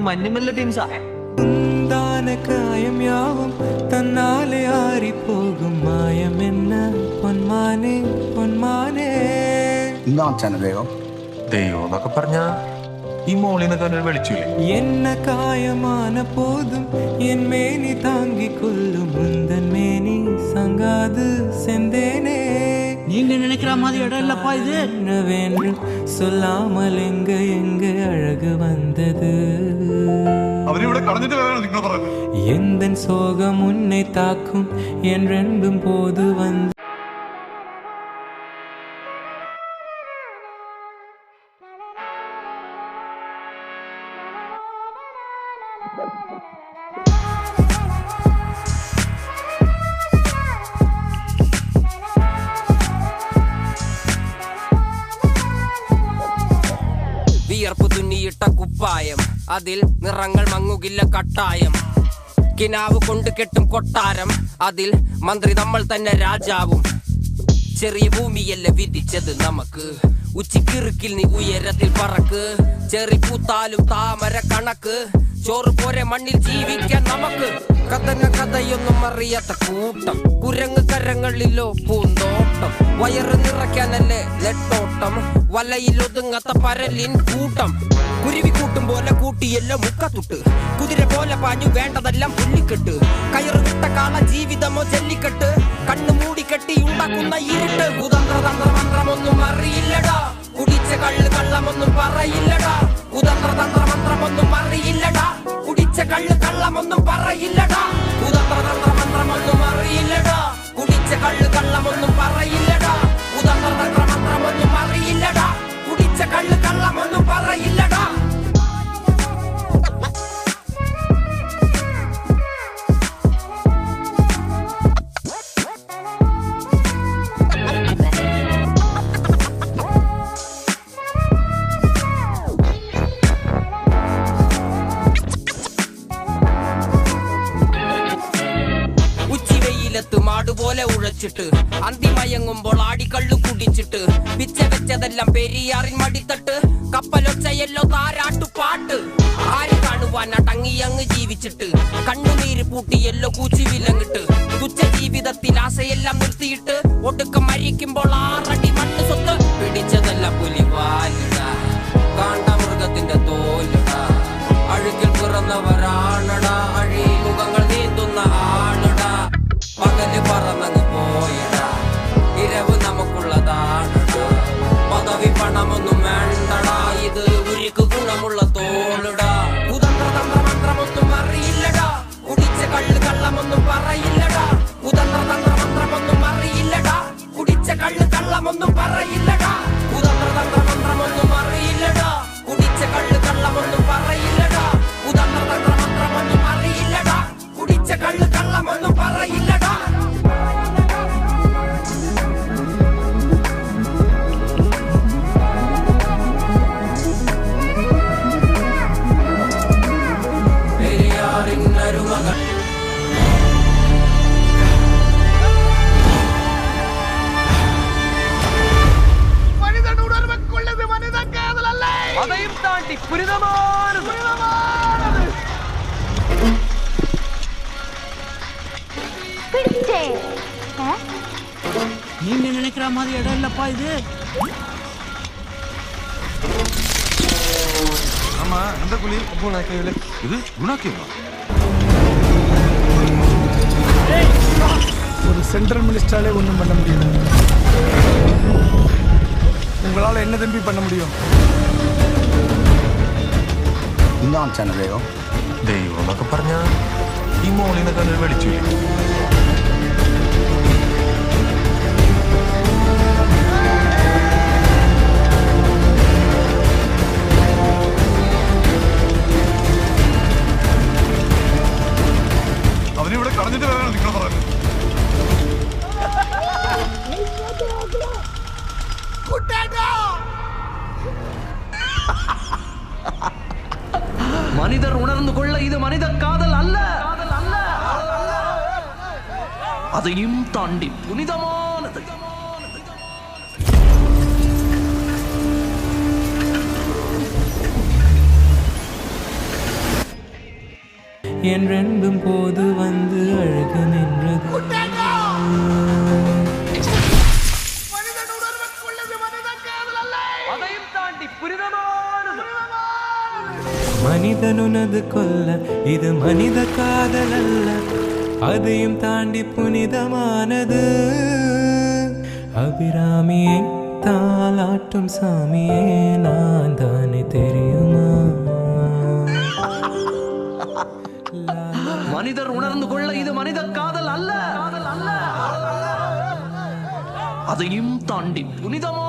മഞ്ഞുമല്ല ടീംസാ. കായം യാവും തന്നാലെ ആറിപ്പോകും മായം എന്ന പൊന്മാനെ പൊന്മാനെ. ദൈവം എന്നൊക്കെ പറഞ്ഞ ഈ മോളിന്നൊക്കെ വിളിച്ചില്ലേ? என்ன காயமான போதும் என் மேனி தாங்கிக் கொள்ளும் முந்தன் மேனி சங்காது செந்தேனே. நீங்க நினைக்கிற மாதிரி இடம் இல்லப்பா இது. என்னவென்று சொல்லாமல் எங்க எங்க அழகு வந்தது. எந்தன் சோகம் உன்னை தாக்கும் என்றென்றும் போது வந்து. വിയർപ്പ് തുന്നിയിട്ട കുപ്പായം, അതിൽ നിറങ്ങൾ മങ്ങുകില്ല കട്ടായം. കിനാവ് കൊണ്ട് കെട്ടും കൊട്ടാരം, അതിൽ മന്ത്രി നമ്മൾ തന്നെ രാജാവും. ചെറിയ ഭൂമിയല്ല വിധിച്ചത് നമുക്ക്, ഉച്ചിക്കിറുക്കിൽ നീ ഉയരത്തിൽ പറക്ക്. ചെറി പൂത്താലും താമര കണക്ക്, ചോറ് പോരെ മണ്ണിൽ ജീവിക്കാൻ നമുക്ക്. കഥന കഥയൊന്നും അറിയാത്ത കൂട്ടം, കുരങ്ങ് കരങ്ങളിലോ പൂന്തോട്ടം. വയറ് നിറയ്ക്കാനല്ലേ നെട്ടോട്ടം, വലയിൽ ഒതുങ്ങാത്ത പരലിൻ കൂട്ടം. കുരുവി കൂട്ടും പോലെ കൂട്ടിയല്ലോ മുക്കത്തുട്ട്, കുതിര പോലെ പാഞ്ഞു വേണ്ടതെല്ലാം പുല്ലിക്കെട്ട്. കയറ് വിട്ട കാള ജീവിതമോ ജല്ലിക്കെട്ട്, കണ്ണു മൂടിക്കെട്ടി ഉണ്ടാക്കുന്ന ഇരുട്ട്. കുതന്ത്ര തന്ത്ര മന്ത്രമൊന്നും അറിയില്ലടാ, കുടിച്ച കള്ള് കള്ളമൊന്നും പറയില്ലടാ. കുതന്ത്ര തന്ത്ര മന്ത്രമൊന്നും അറിയില്ലടാ, കുടിച്ച കള്ള് കള്ളമൊന്നും പറയില്ലടാ. കുതന്ത്ര തന്ത്ര മന്ത്രമൊന്നും അറിയില്ലടാ, കുടിച്ച കള്ള് കള്ളമൊന്നും പറയില്ലടാ. കുതന്ത്ര തന്ത്ര മന്ത്രമൊന്നും അറിയില്ലടാ, കുടിച്ച കള്ള് കള്ളമൊന്നും പറയില്ലടാ. മാടുപോലെ ഉഴച്ചിട്ട് അന്തിമയങ്ങുമ്പോൾ ആടിക്കള്ളു കുടിച്ചിട്ട്, പിച്ച വെച്ചതെല്ലാം പെരിയാറിൻ മടിത്തട്ട്. കപ്പലൊച്ചയല്ലോ താരാട്ടുപാട്ട്, ആര് കാണുവാൻ അടങ്ങിയങ്ങ് ജീവിച്ചിട്ട്. കണ്ണുനീര് പൂട്ടിയല്ലോ കൂച്ചി വിലങ്ങിട്ട്, തുച്ഛ ജീവിതത്തിൽ ആശയെല്ലാം നിർത്തിയിട്ട്. ഒടുക്കം മരിക്കുമ്പോൾ 6 അടി മണ്ണ് സ്വത്ത്. പിടിച്ചതെല്ലാം പുലിവാലിടാ, കാണ്ടാമൃഗത്തിന്റെ തോലിടാ. അഴുകിൽ പിറന്നവരാണടാ, അഴിമുഖങ്ങൾ നീന്തുന്ന ആളടാ. പകല് പറന്നങ്ങ് പോയിടാ, ഇരവ് നമുക്കുള്ളതാണടാ. പദവി പണമൊന്നും വേണ്ടടാ, ഇത് ഉരുക്ക് ഗുണമുള്ള തോളിടാ. കുതന്ത്ര തന്ത്ര മന്ത്രമൊന്നും അറിയില്ലടാ, കുടിച്ച കള്ള് കള്ളമൊന്നും പറയില്ലടാ. കുതന്ത്ര തന്ത്ര മന്ത്രമൊന്നും അറിയില്ലടാ, കുടിച്ച കള്ള് കള്ളമൊന്നും പറയില്ലടാ. കുതന്ത്ര തന്ത്ര മന്ത്രമൊന്നും അറിയില്ലടാ, കുടിച്ച കള്ള് കള്ളമൊന്നും പറയില്ലടാ. കുതന്ത്ര തന്ത്ര മന്ത്രമൊന്നും അറിയില്ലടാ, കുടിച്ച കള്ള് കള്ളമൊന്നും പറയില്ലടാ. അதைയും താണ്ടി പുരിതമാനത്. நீங்க நினைக்கிற மாதிரி இடம் இல்லப்பா இது. ஆமா, இந்த குழி இது குணாக்கியமா? ஒரு சென்ட்ரல் மினிஸ்டராலே ஒன்றும் பண்ண முடியாது. உங்களால் என்ன தம்பி பண்ண முடியும்? ദൈവം എന്നൊക്കെ പറഞ്ഞ ഈ മോളിന്നൊക്കെ വിളിച്ചില്ലേ? അവനിവിടെ കളഞ്ഞിട്ട് വരാനാണ് നിങ്ങൾ പറയുന്നത്. மனிதர் உணர்ந்து கொள்ள இது மனித காதல் அல்ல, அதையும் தாண்டி புனிதமானது. என்றென்றும் போது வந்து அழகு நின்றது. அதையும் தாண்டி புனிதமானது. மனிதனுனது கொல்ல இது மனித காதல் அல்ல, அதையும் தாண்டி புனிதமானது. அபிராமியை தாலாட்டும் சாமியே நான் தானே தெரியுமா? மனிதர் உணர்ந்து கொள்ள இது மனித காதல் அல்ல, அதையும் தாண்டி புனிதமான